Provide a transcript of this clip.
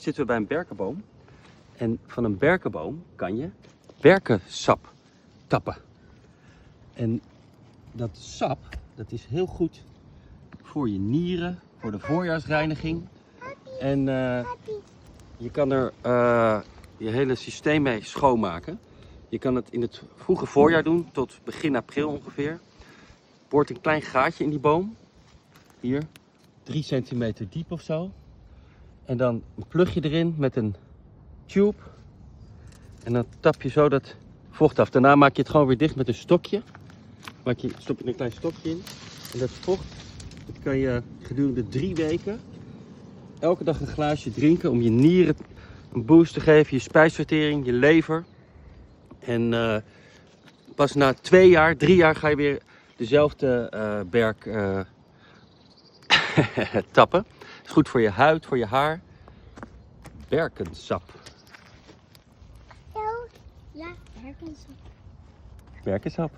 Zitten we bij een berkenboom. En van een berkenboom kan je berkensap tappen. En dat sap, dat is heel goed voor je nieren, voor de voorjaarsreiniging. En je kan er je hele systeem mee schoonmaken. Je kan het in het vroege voorjaar doen, tot begin april ongeveer. Boort een klein gaatje in die boom. Hier, 3 centimeter diep of zo. En dan een plugje erin met een tube. En dan tap je zo dat vocht af. Daarna maak je het gewoon weer dicht met een stokje. Stop je een klein stokje in. En dat vocht, dat kan je gedurende 3 weken elke dag een glaasje drinken om je nieren een boost te geven, je spijsvertering, je lever. En pas na 2 jaar, 3 jaar ga je weer dezelfde berk tappen. Het is goed voor je huid, voor je haar. Berkensap. Ja, berkensap. Berkensap.